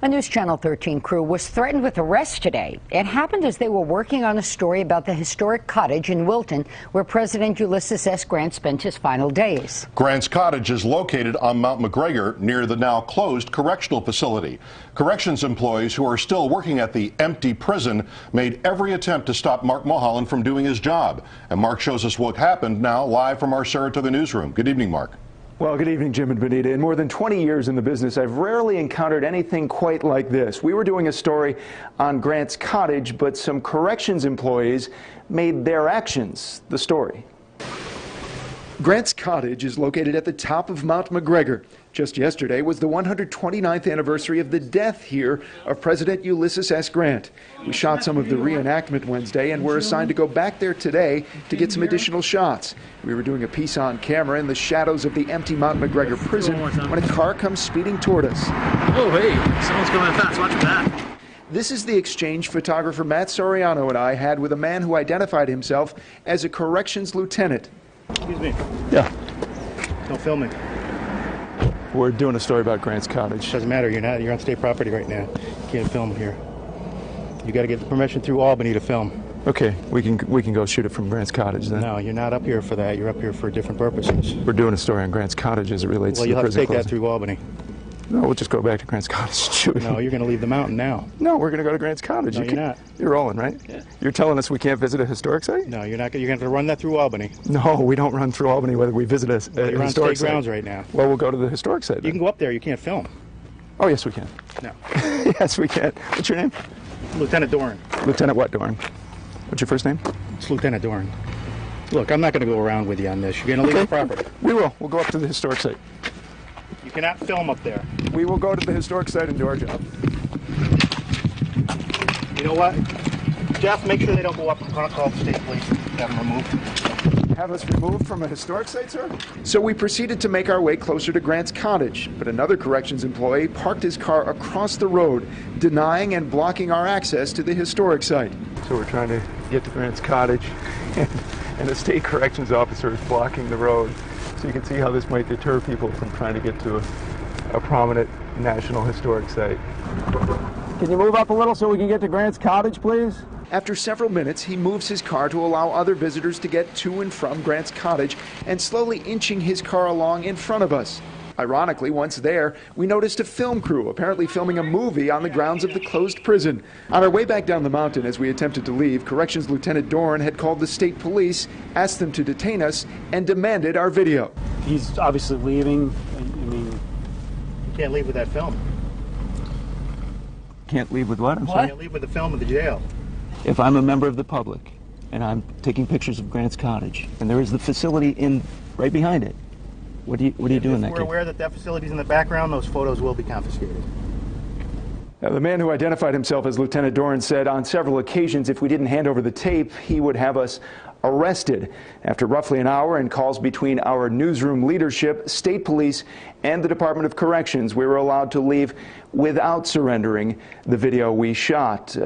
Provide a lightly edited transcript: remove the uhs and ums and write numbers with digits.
A News Channel 13 crew was threatened with arrest today. It happened as they were working on a story about the historic cottage in Wilton, where President Ulysses S. Grant spent his final days. Grant's cottage is located on Mount McGregor near the now closed correctional facility. Corrections employees who are still working at the empty prison made every attempt to stop Mark Mulholland from doing his job. And Mark shows us what happened now live from our Saratoga newsroom. Good evening, Mark. Well, good evening, Jim and Benita. In more than 20 years in the business, I've rarely encountered anything quite like this. We were doing a story on Grant's cottage, but some corrections employees made their actions the story. Grant's cottage is located at the top of Mount McGregor. Just yesterday was the 129th anniversary of the death here of President Ulysses S. Grant. We shot some of the reenactment Wednesday and were assigned to go back there today to get some additional shots. We were doing a piece on camera in the shadows of the empty Mount McGregor prison when a car comes speeding toward us. Oh, hey, someone's going fast. Watch that. This is the exchange photographer Matt Soriano and I had with a man who identified himself as a corrections lieutenant. Excuse me. Yeah. Don't film me. We're doing a story about Grant's cottage. Doesn't matter. You're on state property right now. You can't film here. You got to get the permission through Albany to film. Okay, we can go shoot it from Grant's cottage then. No, you're not up here for that. You're up here for different purposes. We're doing a story on Grant's cottage as it relates to the prison. Well, you'll have to take closing. that through Albany. No, we'll just go back to Grant's cottage and shoot it. No, you're going to leave the mountain now. No, we're going to go to Grant's cottage. No, you're not. You're rolling, right? Yeah. You're telling us we can't visit a historic site? No, you're not. You're going to run that through Albany. No, we don't run through Albany whether we visit a You're on historic state site. grounds right now. Well, we'll go to the historic site then. You can go up there. You can't film. Oh, yes, we can. No. Yes, we can. What's your name? Lieutenant Doran. Lieutenant what, Doran? What's your first name? It's Lieutenant Doran. Look, I'm not going to go around with you on this. You're going to leave the property. We will. We'll go up to the historic site. You cannot film up there. We will go to the historic site and do our job. You know what? Jeff, make sure they don't go up. I'm going to call the state police. Have them removed. Have us removed from a historic site, sir? So we proceeded to make our way closer to Grant's cottage, but another corrections employee parked his car across the road, denying and blocking our access to the historic site. So we're trying to get to Grant's cottage, and a state corrections officer is blocking the road. So you can see how this might deter people from trying to get to a prominent national historic site. Can you move up a little so we can get to Grant's cottage, please? After several minutes, he moves his car to allow other visitors to get to and from Grant's cottage and slowly inching his car along in front of us. Ironically, once there, we noticed a film crew apparently filming a movie on the grounds of the closed prison. On our way back down the mountain as we attempted to leave, Corrections Lieutenant Doran had called the state police, asked them to detain us, and demanded our video. He's obviously leaving. I mean, You can't leave with that film. can't leave with what? You can't leave with the film of the jail. If I'm a member of the public and I'm taking pictures of Grant's cottage and there is the facility right behind it, what do you do in that If we're case? aware that that facility's in the background, those photos will be confiscated. Now, the man who identified himself as Lieutenant Doran said on several occasions if we didn't hand over the tape, he would have us arrested. After roughly an hour and calls between our newsroom leadership, state police, and the Department of Corrections, we were allowed to leave without surrendering the video we shot.